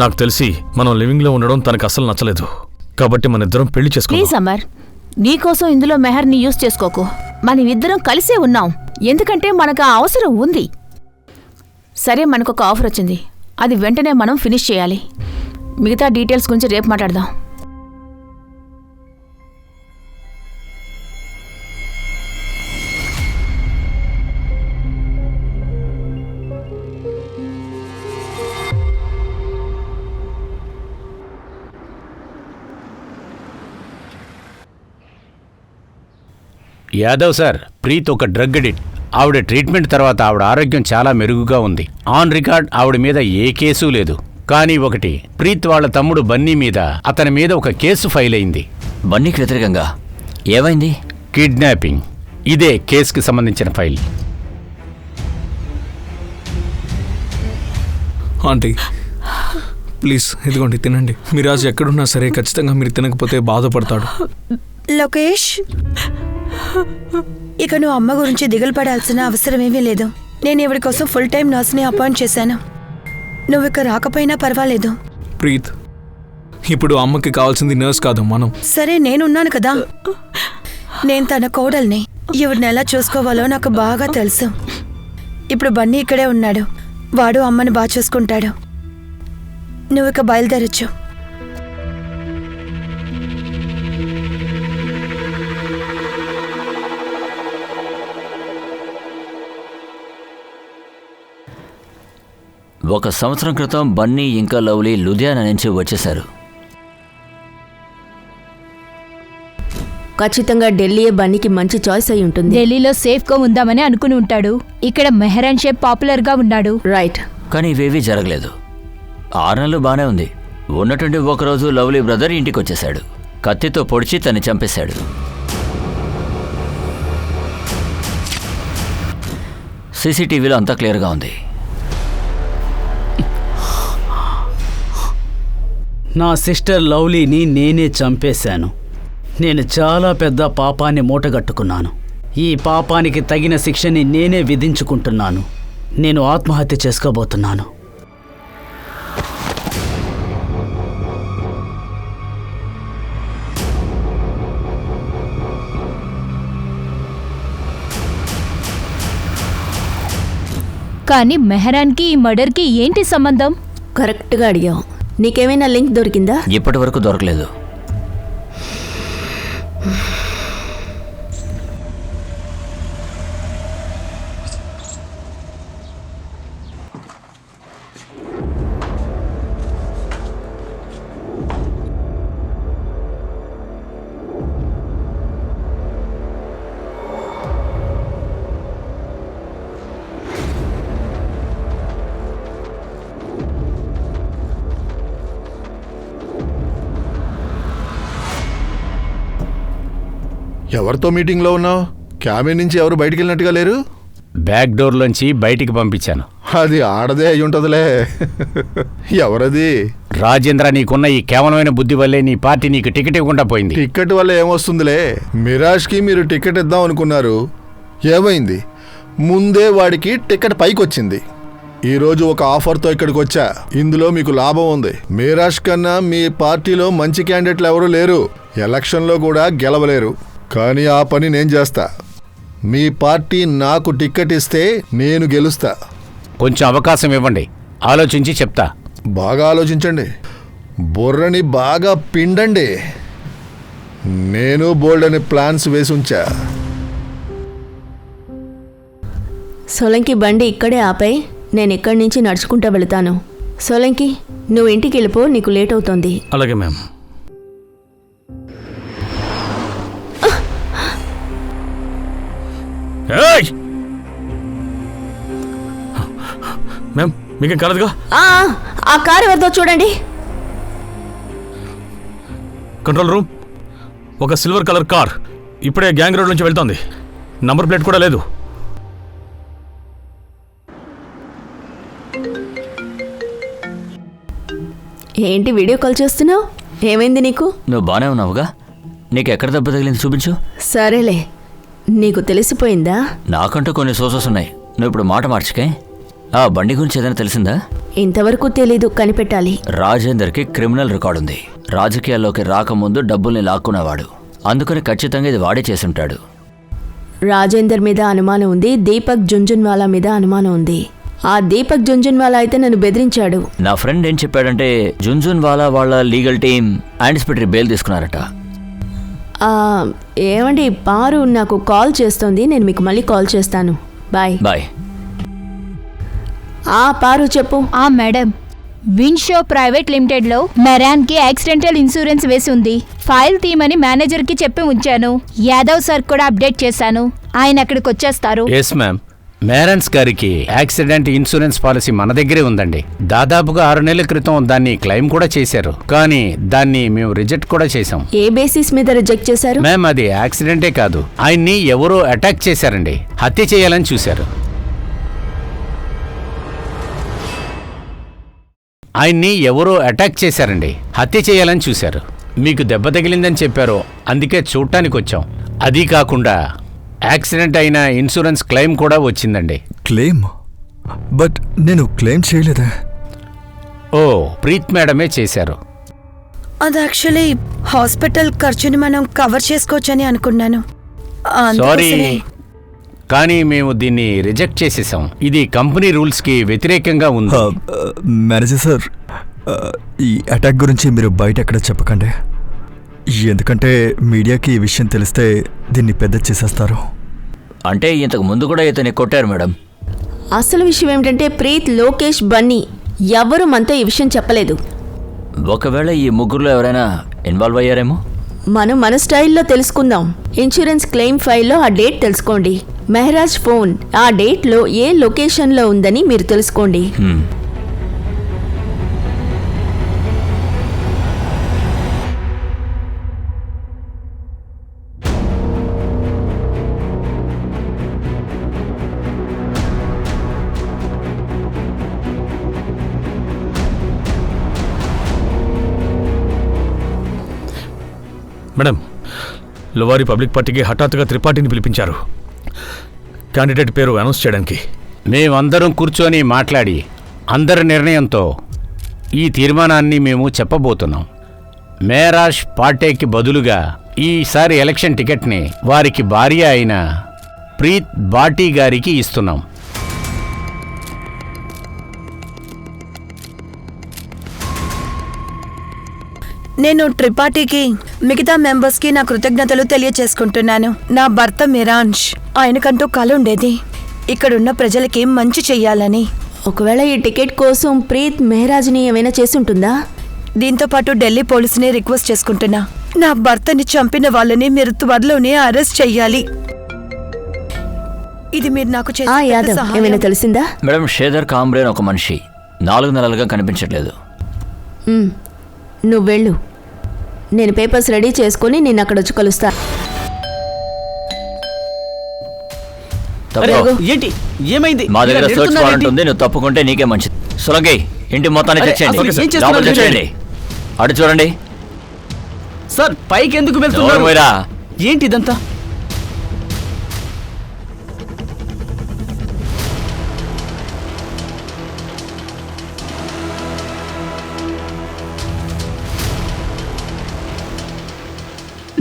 నాకు తెలిసి మనం లివింగ్లో ఉండడం తనకు అసలు నచ్చలేదు. కాబట్టి మన ఇద్దరం పెళ్లి చేసుకుందాం.
ప్లీజ్ అమర్, నీకోసం ఇందులో మెహర్ని యూజ్ చేసుకోకు. మనం ఇద్దరం కలిసే ఉన్నాం, ఎందుకంటే మనకు ఆ అవసరం ఉంది. సరే, మనకొక ఆఫర్ వచ్చింది, అది వెంటనే మనం ఫినిష్ చేయాలి. మిగతా డీటెయిల్స్ గురించి రేపు మాట్లాడదాం.
యాదవ్ సార్, ప్రీత్ ఒక డ్రగ్ అడిక్ట్. ఆవిడ ట్రీట్మెంట్ తర్వాత ఆవిడ ఆరోగ్యం చాలా మెరుగుగా ఉంది. ఆన్ రికార్డ్ ఆవిడ మీద ఏ కేసు లేదు. కానీ ఒకటి, ప్రీత్ వాళ్ళ తమ్ముడు బన్నీ మీద అతని మీద ఒక కేసు ఫైల్ అయింది.
బన్నీకి వ్యతిరేకంగా ఏమైంది?
కిడ్నాపింగ్. ఇదే కేసుకి సంబంధించిన ఫైల్.
ఆంటీ ప్లీజ్ ఇదిగోండి తినండి. మిరాజ్ ఎక్కడున్నా సరే ఖచ్చితంగా మీరు తినకపోతే బాధపడతాడు.
లోకేష్, ఇక నువ్వు అమ్మ గురించి దిగులు పడాల్సిన అవసరం ఏమీ లేదు. నేను ఇవిడి కోసం ఫుల్ టైం నర్స్ని అపాయింట్ చేశాను. నువ్వు ఇక రాకపోయినా పర్వాలేదు.
ప్రీత్, ఇప్పుడు అమ్మకి కావాల్సింది నర్స్ కాదు, మనం.
సరే, నేనున్నాను కదా. నేను తన కోడల్ని. ఇవిడిని ఎలా చూసుకోవాలో నాకు బాగా తెలుసు. ఇప్పుడు బన్నీ ఇక్కడే ఉన్నాడు. వాడు అమ్మని బాగా చూసుకుంటాడు. నువ్వు ఇక బయలుదేరొచ్చు.
ఒక సంవత్సరం క్రితం బన్నీ ఇంకా లవ్లీ లుధియానా నుంచి వచ్చేశారు.
ఖచ్చితంగా ఢిల్లీయే బన్నీకి మంచి చాయిస్ అయి ఉంటుంది.
ఢిల్లీలో సేఫ్గా ఉందామని అనుకుని ఉంటాడు. ఇక్కడ మెహరాన్ షేప్ పాపులర్గా ఉన్నాడు.
రైట్.
కానీ ఇవేవీ జరగలేదు. 6 నెలలు బానే ఉంది. ఉన్నటువంటి ఒకరోజు లవ్లీ బ్రదర్ ఇంటికి వచ్చేశాడు. కత్తితో పొడిచి తన్ని చంపేశాడు. సీసీటీవీలో అంతా క్లియర్గా ఉంది.
నా సిస్టర్ లవ్లీని నేనే చంపేశాను. నేను చాలా పెద్ద పాపాన్ని మూటగట్టుకున్నాను. ఈ పాపానికి తగిన శిక్షని నేనే విధించుకుంటున్నాను. నేను ఆత్మహత్య చేసుకోబోతున్నాను.
కానీ మెహరాన్కి ఈ మర్డర్కి ఏంటి సంబంధం?
కరెక్ట్గా అడిగావు. నీకేమైనా లింక్ దొరికిందా?
ఇప్పటి వరకు దొరకలేదు.
ఎవరితో మీటింగ్లో ఉన్నావు? క్యాబిన్ నుంచి ఎవరు బయటికి వెళ్ళినట్టుగా లేరు.
బ్యాక్ డోర్లోంచి బయటికి పంపించాను.
అది ఆడదే అయి ఉంటుందిలే. ఎవరది?
రాజేంద్ర, నీకున్న ఈ కేవలమైన బుద్ధి వల్లే నీ పార్టీ నీకు టికెట్ ఇవ్వకుండా పోయింది.
టికెట్ వల్ల ఏమొస్తుందిలే. మిరాజ్కి మీరు టికెట్ ఇద్దాం అనుకున్నారు. ఏమైంది? ముందే వాడికి టికెట్ పైకి వచ్చింది. ఈరోజు ఒక ఆఫర్తో ఇక్కడికి వచ్చా. ఇందులో మీకు లాభం ఉంది. మిరాజ్ కన్నా మీ పార్టీలో మంచి క్యాండిడేట్లు ఎవరూ లేరు. ఎలక్షన్లో కూడా గెలవలేరు. కానీ ఆ పని నేను చేస్తా. మీ పార్టీ నాకు టికెట్ ఇస్తే నేను గెలుస్తా.
కొంచెం అవకాశం ఇవ్వండి, ఆలోచించి చెప్తా.
బాగా ఆలోచించండి. బుర్రని బాగా పిండండి. నేను బోల్డ్ అని ప్లాన్స్ వేసి ఉంచా.
సోలంకి బండి ఇక్కడే ఆపై నేను ఇక్కడి నుంచి నడుచుకుంటూ వెళతాను. సోలంకి, నువ్వు ఇంటికి వెళ్ళిపో, నీకు లేట్ అవుతుంది.
అలాగే మ్యామ్. మ్యామ్, మీకేం కాలేదుగా?
ఆ కారు ఎవరిదో చూడండి.
కంట్రోల్ రూమ్, ఒక సిల్వర్ కలర్ కార్ ఇప్పుడే గ్యాంగ్ రోడ్ నుంచి వెళ్తోంది. నంబర్ ప్లేట్ కూడా లేదు.
ఏంటి వీడియో కాల్ చేస్తున్నావు? ఏమైంది నీకు?
నువ్వు బానే ఉన్నావుగా? నీకు ఎక్కడ దెబ్బ తగిలింది చూపించు.
సరేలే, నీకు తెలిసిపోయిందా?
నాకంటూ కొన్ని సోర్సెస్ ఉన్నాయి. నువ్వు ఇప్పుడు మాట మార్చుకే. ఆ బండి గురించి ఏదైనా తెలిసిందా?
ఇంతవరకు తెలీదు, కనిపెట్టాలి.
రాజేందర్కి క్రిమినల్ రికార్డు ఉంది. రాజకీయాల్లోకి రాకముందు డబ్బుల్ని లాక్కునేవాడు. అందుకని ఖచ్చితంగా ఇది వాడే చేసుంటాడు.
రాజేందర్ మీద అనుమానం ఉంది, దీపక్ జుంజున్వాలా మీద అనుమానం ఉంది. ఆ దీపక్ జుంజున్వాలా అయితే నన్ను బెదిరించాడు.
నా ఫ్రెండ్ ఏం చెప్పాడంటే జుంజున్వాలా వాళ్ళ లీగల్ టీం యాంటిసిపేటరీ బెయిల్ తీసుకున్నారట.
ఏమండి, పారు నాకు కాల్ చేస్తోంది. నేను మీకు మళ్ళీ కాల్ చేస్తాను. Bye
bye.
పారు చెప్పు.
మేడం, విన్షో ప్రైవేట్ లిమిటెడ్లో మెరాన్కి యాక్సిడెంటల్ ఇన్సూరెన్స్ వేసి ఉంది. ఫైల్ తీయమని మేనేజర్కి చెప్పి ఉంచాను. యాదవ్ సార్ కూడా అప్డేట్ చేశాను. ఆయన అక్కడికి వచ్చేస్తారు.
Yes ma'am. మేరన్స్ గారికి యాక్సిడెంట్ ఇన్సూరెన్స్ పాలసీ మన దగ్గరే ఉందండి. దాదాపుగా 6 నెలల క్రితం దాన్ని క్లెయిమ్ కూడా చేశారు. కానీ దాన్ని మేము రిజెక్ట్ కూడా చేశాం.
ఏ బేసిస్ మీద రిజెక్ట్ చేశారు?
మ్యామ్, అది యాక్సిడెంటే కాదు, ఆయన్ని ఎవరో అటాక్ చేశారండి. హత్య చేయాలని చూశారు. మీకు దెబ్బ తగిలిందని చెప్పారు, అందుకే చూడటానికి వచ్చాం. అది కాకుండా యాక్సిడెంట్ అయిన ఇన్సూరెన్స్ క్లెయిమ్ కూడా వచ్చిందండి.
క్లెయిమ్? బట్ నేను క్లెయిమ్ చేయలేదే.
ఓ, ప్రీత్ మేడమే చేశారు.
అది యాక్చువల్లీ హాస్పిటల్ ఖర్చుని మనం కవర్ చేసుకోవచ్చని అనుకున్నాను.
సారీ, కానీ మేము దీన్ని రిజెక్ట్ చేసేసాం. ఇది కంపెనీ రూల్స్కి వ్యతిరేకంగా ఉంది.
మేనేజర్ సార్, ఈ అటాక్ గురించి మీరు బయట ఎక్కడ చెప్పకండి. ఎందుకంటే మీడియాకి ఈ విషయం తెలిస్తే దీన్ని పెద్ద చేసేస్తారు.
అంటే ఇంతకు ముందు కూడా ఇతన్ని కొట్టారు మేడం.
అసలు విషయం ఏమిటంటే ప్రీత్, లోకేష్, బన్నీ ఎవరు మనతో ఈ విషయం చెప్పలేదు.
ఒకవేళ ఈ ముగ్గురులో ఎవరైనా ఇన్వాల్వ్ అయ్యారేమో.
మనం మన స్టైల్లో తెలుసుకుందాం. ఇన్సూరెన్స్ క్లెయిమ్ ఫైల్లో ఆ డేట్ తెలుసుకోండి. మెహరాజ్ ఫోన్ ఆ డేట్లో ఏ లొకేషన్లో ఉందని మీరు తెలుసుకోండి.
మేడం, లువారి పబ్లిక్ పార్టీకి హఠాత్తుగా త్రిపాఠిని పిలిపించారు క్యాండిడేట్ పేరు అనౌన్స్ చేయడానికి.
మేమందరం కూర్చొని మాట్లాడి అందరి నిర్ణయంతో ఈ తీర్మానాన్ని మేము చెప్పబోతున్నాం. మేరాజ్ పార్టీకి బదులుగా ఈసారి ఎలక్షన్ టికెట్ని వారికి భార్య అయిన ప్రీత్ బాటీ గారికి ఇస్తున్నాం.
నేను త్రిపాఠికి, మిగతా మెంబర్స్కి నా కృతజ్ఞతలు తెలియచేసుకుంటున్నాను. నా భర్త మిరాంష్, ఆయనకంటూ కల ఉండేది ఇక్కడున్న ప్రజలకి మంచి చెయ్యాలని.
ఒకవేళ ఈ టికెట్ కోసం ప్రీత్ మెహరాజ్ని ఏమైనా చేసుంటుందా?
దీంతో పాటు ఢిల్లీ పోలీసుని రిక్వెస్ట్ చేసుకుంటున్నా. నా భర్తని చంపిన వాళ్ళని మీరు త్వరలోనే అరెస్ట్ చెయ్యాలి. ఇది మీరు నాకు చేసే
యాదవ్,
సహాయం.
ఏమైనా తెలిసిందా?
మేడం, షేదర్ కామ్రేన్ ఒక మనిషి 4 నెలలుగా కనిపించట్లేదు.
నువ్వు వెళ్ళు, నేను పేపర్స్ రెడీ చేసుకుని నేను అక్కడ వచ్చి కలుస్తా.
ఏంటి ఏమైంది?
మా దగ్గర సర్చ్ వారెంట్ ఉంది, నువ్వు తప్పుకుంటే నీకే మంచిది. సులంగి, ఇంటి మొత్తాన్ని చెక్ చేయండి. అటు చూడండి
సార్. పైకి ఎందుకు వెళ్తున్నారు? ఏంటి ఇదంతా?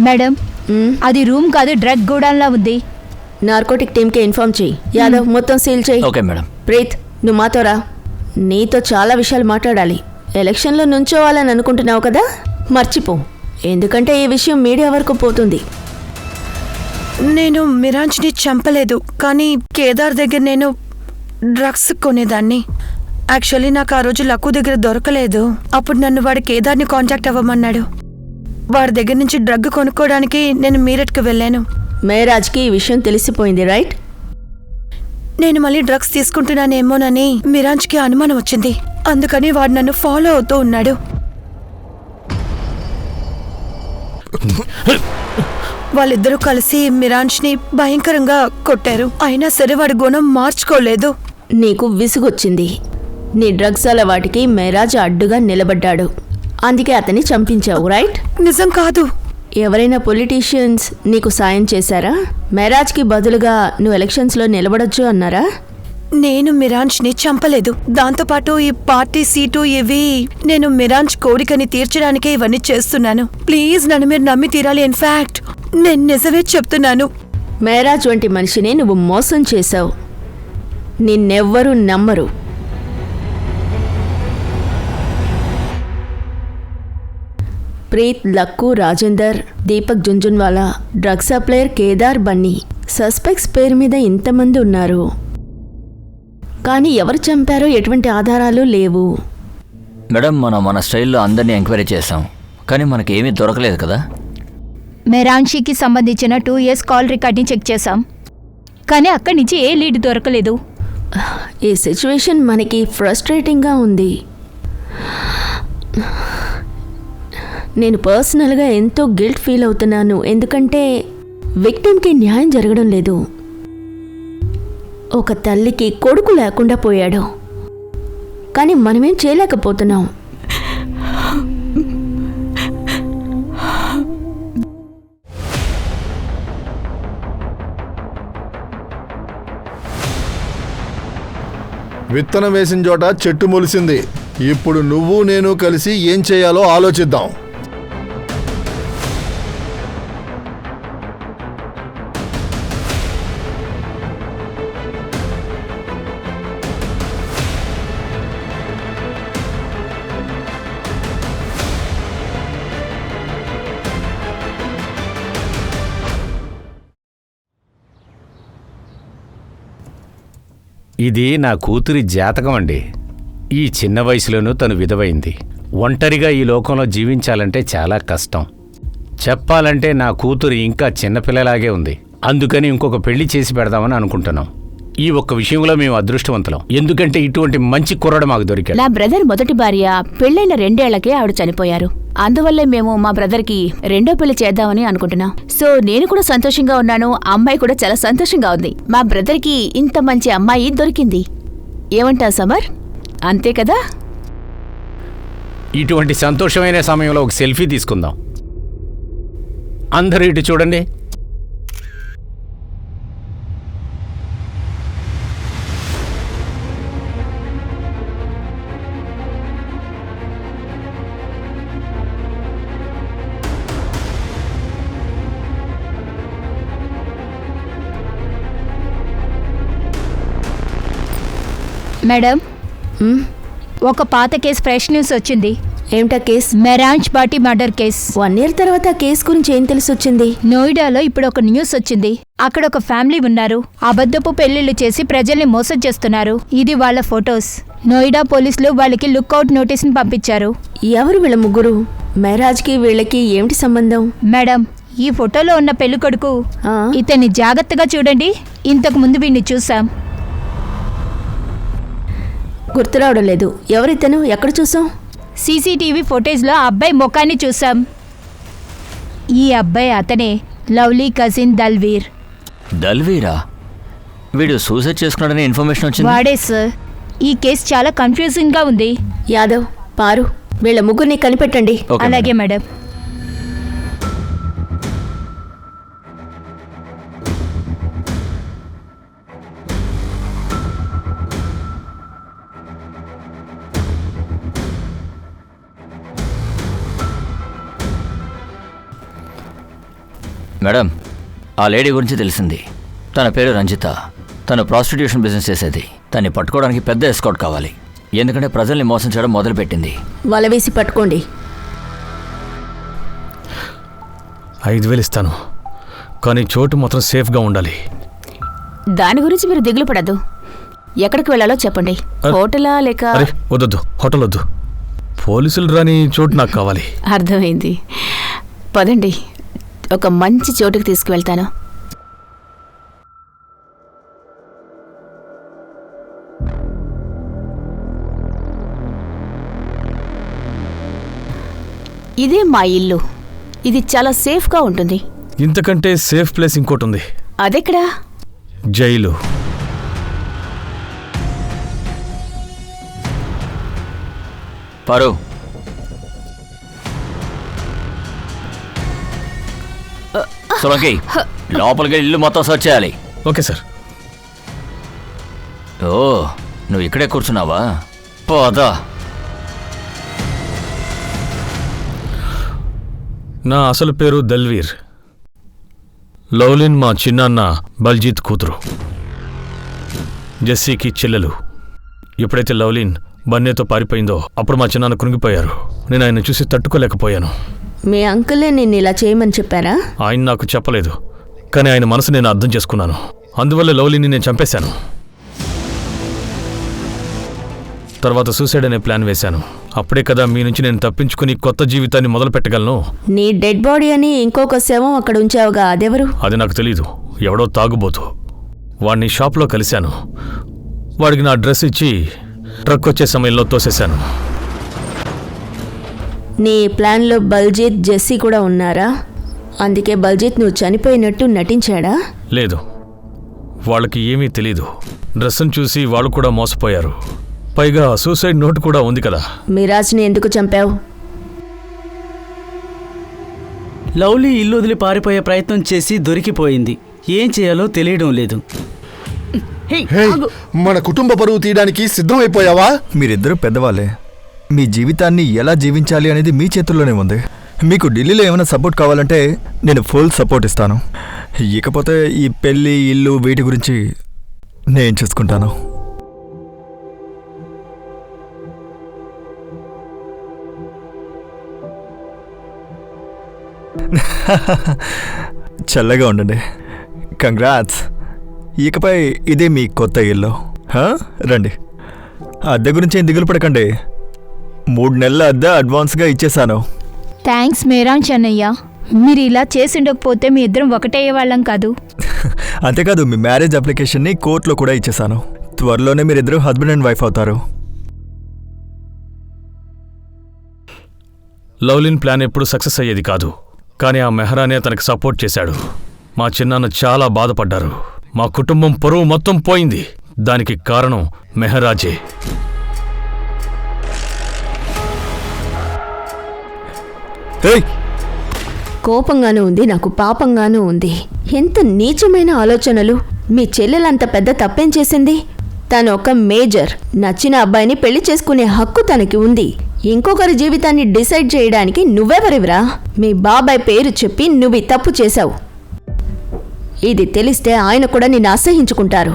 మేడం, అది రూమ్ కాదు, డ్రగ్ గోడౌన్లా ఉంది.
నార్కోటిక్ టీమ్కి ఇన్ఫార్మ్ చెయ్యి. యాదవ్, మొత్తం సీల్ చెయ్యి.
Okay madam.
ప్రీత్, నువ్వు మాతో రా. నీతో చాలా విషయాలు మాట్లాడాలి. ఎలక్షన్లో నుంచోవాలని అనుకుంటున్నావు కదా, మర్చిపో. ఎందుకంటే ఈ విషయం మీడియా వరకు పోతుంది.
నేను మిరాంజ్ని చంపలేదు, కానీ కేదార్ దగ్గర నేను డ్రగ్స్ కొనేదాన్ని. యాక్చువల్లీ నాకు ఆ రోజు లక్కు దగ్గర దొరకలేదు. అప్పుడు నన్ను వాడు కేదార్ని కాంటాక్ట్ అవ్వమన్నాడు. వాడి దగ్గర నుంచి డ్రగ్ కొనుక్కోవడానికి నేను మీరట్కి వెళ్ళాను.
మేరాజ్కి ఈ విషయం తెలిసిపోయింది, రైట్?
నేను మళ్ళీ డ్రగ్స్ తీసుకుంటున్నానేమోనని మిరాంజ్కి అనుమానం వచ్చింది. అందుకని వాడు నన్ను ఫాలో అవుతూ ఉన్నాడు. వాళ్ళిద్దరూ కలిసి మిరాంజ్ని భయంకరంగా కొట్టారు. అయినా సరే వాడి గుణం మార్చుకోలేదు.
నీకు విసుగొచ్చింది. నీ డ్రగ్స్ అలవాటికి మేరాజ్ అడ్డుగా నిలబడ్డాడు, అందుకే అతన్ని చంపించావు, రైట్?
నిజం కాదు.
ఎవరైనా పొలిటీషియన్స్ నీకు సాయం చేశారా? మేరాజ్కి బదులుగా నువ్వు ఎలక్షన్స్లో నిలబడొచ్చు అన్నారా?
నేను మిరాంజ్ని చంపలేదు. దాంతోపాటు ఈ పార్టీ సీటు ఇవి నేను మిరాంజ్ కోరికని తీర్చడానికే ఇవన్నీ చేస్తున్నాను. ప్లీజ్ నన్ను మీరు నమ్మి తీరాలి. ఇన్ఫాక్ట్ నేను నిజమే చెప్తున్నాను.
మేరాజ్ వంటి మనిషిని నువ్వు మోసం చేశావు. నిన్నెవ్వరూ నమ్మరు. Preet, luck, Rajender, Deepak Jhunjhunwala, drug supplier Kedar, Bunny, suspects పేరు మీద ఇంతమంది ఉన్నారు. కానీ ఎవరు చంపారో ఎటువంటి ఆధారాలు లేవు.
మేడం మనం మన స్టైల్లో అందరినీ ఎంక్వైరీ చేసాం, కానీ మనకి ఏమీ దొరకలేదు కదా.
మెరాన్షికి సంబంధించిన 2 years కాల్ రికార్డ్ని చెక్ చేశాం, కానీ అక్కడి నుంచి ఏ లీడ్ దొరకలేదు.
ఈ సిచ్యువేషన్ మనకి ఫ్రస్ట్రేటింగ్గా ఉంది. నేను పర్సనల్గా ఎంతో గిల్ట్ ఫీల్ అవుతున్నాను, ఎందుకంటే విక్టిమ్కి న్యాయం జరగడం లేదు. ఒక తల్లికి కొడుకు లేకుండా పోయాడు, కానీ మనమేం చేయలేకపోతున్నాం.
విత్తనం వేసిన చోట చెట్టు మొలిసింది. ఇప్పుడు నువ్వు నేను కలిసి ఏం చేయాలో ఆలోచిద్దాం.
ఇది నా కూతురి జాతకం అండి. ఈ చిన్న వయసులోనూ తను విధవైంది. ఒంటరిగా ఈ లోకంలో జీవించాలంటే చాలా కష్టం. చెప్పాలంటే నా కూతురు ఇంకా చిన్నపిల్లలాగే ఉంది. అందుకని ఇంకొక పెళ్లి చేసి పెడదామని అనుకుంటున్నాం. ఈ ఒక్క విషయంలో మేము అదృష్టవంతులం, ఎందుకంటే ఇటువంటి మంచి కుర్రాడు మాకు దొరికాడు.
నా బ్రదర్ మొదటి భార్య పెళ్ళైన 2 ఏళ్లకే ఆవిడ చనిపోయారు. అందువల్లే మేము మా బ్రదర్కి 2వ పెళ్లి చేద్దామని అనుకుంటున్నాం. సో నేను కూడా సంతోషంగా ఉన్నాను, అమ్మాయి కూడా చాలా సంతోషంగా ఉంది. మా బ్రదర్కి ఇంత మంచి అమ్మాయి దొరికింది. ఏమంటావు సమర్? అంతే కదా?
ఇటువంటి సంతోషమైన సమయంలో ఒక సెల్ఫీ తీసుకుందాం. అందరూ ఇటు చూడండి.
మేడం, ఒక పాత కేసు ఫ్రెష్ న్యూస్ వచ్చింది.
ఏమిటా కేస్?
మెరాంజ్ బాటి మర్డర్ కేస్.
1 year తర్వాత ఆ కేసు గురించి ఏం తెలిసి వచ్చింది?
నోయిడాలో ఇప్పుడు ఒక న్యూస్ వచ్చింది. అక్కడ ఒక ఫ్యామిలీ ఉన్నారు. అబద్ధపు పెళ్లిళ్లు చేసి ప్రజల్ని మోసం చేస్తున్నారు. ఇది వాళ్ళ ఫొటోస్. నోయిడా పోలీసులు వాళ్ళకి లుక్అవుట్ నోటీస్ని పంపించారు.
ఎవరు వీళ్ళ ముగ్గురు? మెహరాజ్కి వీళ్ళకి ఏమిటి సంబంధం?
మేడం, ఈ ఫోటోలో ఉన్న పెళ్ళికొడుకు ఇతన్ని జాగ్రత్తగా చూడండి. ఇంతకు ముందు వీడిని చూసాం.
గుర్తు రావడం లేదు. ఎవరితను? ఎక్కడ చూసాం?
సీసీటీవీ ఫుటేజ్లో ఆ అబ్బాయి ముఖాన్ని చూసాం. ఈ అబ్బాయి అతనే, లవ్లీ కజిన్ దల్వీర్.
దల్వీరా? వీడు సూసైడ్ చేసుకున్నాడని ఇన్ఫర్మేషన్ వచ్చింది.
వాడే సార్. ఈ కేసు చాలా కన్ఫ్యూజింగ్గా ఉంది.
యాదవ్, పారు, వీళ్ళ ముగ్గురిని కనిపెట్టండి.
అలాగే మేడం.
మేడం, ఆ లేడీ గురించి తెలిసింది. తన పేరు రంజిత. తను ప్రాస్టిట్యూషన్ బిజినెస్ చేసేది. తన్ని పట్టుకోవడానికి పెద్ద ఎస్కాట్ కావాలి, ఎందుకంటే ప్రజల్ని మోసం చేయడం మొదలుపెట్టింది.
వల వేసి పట్టుకోండి.
5,000 ఇస్తాను, కానీ చోటు మాత్రం సేఫ్గా ఉండాలి.
దాని గురించి మీరు దిగులు పడద్దు. ఎక్కడికి వెళ్ళాలో చెప్పండి. హోటలా లేక?
అరే వద్దొద్దు, హోటల్ వద్దు. పోలీసులు రాని చోటు నాకు కావాలి.
అర్థమైంది. పదండి, ఒక మంచి చోటుకి తీసుకువెళ్తాను. ఇదే మా ఇల్లు. ఇది చాలా సేఫ్గా ఉంటుంది.
ఇంతకంటే సేఫ్ ప్లేస్ ఇంకోటి ఉంది.
అదెక్కడా?
జైలు.
పారు, సోలంకి, లోపలికి ఇల్లు మొత్తం సర్చ్ చేయాలి.
Okay sir.
ఓ, నువ్వు ఇక్కడే కూర్చున్నావా? పోదా.
నా అసలు పేరు దల్వీర్. లవ్లిన్ మా చిన్నాన్న బల్జీత్ కూతురు, జెస్సీకి చెల్లెలు. ఎప్పుడైతే లవ్లిన్ బన్నీతో పారిపోయిందో అప్పుడు మా చిన్నాన్న కృంగిపోయారు. నేను ఆయన చూసి తట్టుకోలేకపోయాను.
మీ అంకులే నిన్ను ఇలా చేయమని చెప్పారా?
ఆయన నాకు చెప్పలేదు, కానీ ఆయన మనసు నేను అర్థం చేసుకున్నాను. అందువల్ల లవ్లీని నేను చంపేశాను. తర్వాత సూసైడ్ అనే ప్లాన్ వేశాను. అప్పుడే కదా మీ నుంచి నేను తప్పించుకుని కొత్త జీవితాన్ని మొదలు పెట్టగలను.
నీ డెడ్ బాడీ అని ఇంకొక శవం అక్కడ ఉంచావుగా, అదెవరు?
అది నాకు తెలీదు. ఎవడో తాగుబోతు. వాడిని షాప్లో కలిశాను. వాడికి నా డ్రెస్ ఇచ్చి ట్రక్ వచ్చే సమయంలో తోసేశాను.
నీ ప్లాన్లో బల్జీత్, జెస్సీ కూడా ఉన్నారా? అందుకే బల్జీత్ నువ్వు చనిపోయినట్టు నటించాడా?
లేదు, వాళ్ళకి ఏమీ తెలీదు. డ్రెస్సును చూసి వాళ్ళు కూడా మోసపోయారు. పైగా సూసైడ్ నోట్ కూడా ఉంది కదా.
మిరాజ్ని ఎందుకు చంపావు?
లవ్లీ ఇల్లు వదిలి పారిపోయే ప్రయత్నం చేసి దొరికిపోయింది. ఏం చేయాలో తెలియడం లేదు.
హే, మన కుటుంబ పరువు తీయడానికి సిద్ధమైపోయావా?
మీరిద్దరూ పెద్దవాళ్ళే. మీ జీవితాన్ని ఎలా జీవించాలి అనేది మీ చేతుల్లోనే ఉంది. మీకు ఢిల్లీలో ఏమైనా సపోర్ట్ కావాలంటే నేను ఫుల్ సపోర్ట్ ఇస్తాను. ఇకపోతే ఈ పెళ్ళి, ఇల్లు వీటి గురించి నేను చూసుకుంటాను. చల్లగా ఉండండి. కంగ్రాట్స్. ఇకపై ఇదే మీ కొత్త ఇల్లు. రండి. అద్దె గురించి ఏం దిగులు పడకండి. 3 నెలల అద్దె అడ్వాన్స్గా ఇచ్చేసాను.
థ్యాంక్స్ మేరాన్ చెన్నయ్య. మీరు ఇలా చేసుండకపోతే మీ ఇద్దరం ఒకటయ్యేవాళ్ళం కాదు.
అంతేకాదు, మీ మ్యారేజ్ అప్లికేషన్ని కోర్టులో కూడా ఇచ్చేసాను. త్వరలోనే మీరిద్దరూ హస్బెండ్ అండ్ వైఫ్ అవుతారు.
లవ్లిన్ ప్లాన్ ఎప్పుడు సక్సెస్ అయ్యేది కాదు. కానీ ఆ మెహరానే తనకి సపోర్ట్ చేశాడు. మా చిన్నాన్న చాలా బాధపడ్డారు. మా కుటుంబం పరువు మొత్తం పోయింది. దానికి కారణం మెహరాజే.
కోపంగానూ ఉంది, నాకు పాపంగానూ ఉంది. ఎంత నీచమైన ఆలోచనలు! మీ చెల్లెలంత పెద్ద తప్పేం చేసింది? తను ఒక మేజర్. నచ్చిన అబ్బాయిని పెళ్లి చేసుకునే హక్కు తనకి ఉంది. ఇంకొకరి జీవితాన్ని డిసైడ్ చేయడానికి నువ్వెవరివిరా? మీ బాబాయ్ పేరు చెప్పి నువ్వు తప్పు చేశావు. ఇది తెలిస్తే ఆయన కూడా నిన్ను అసహించుకుంటారు.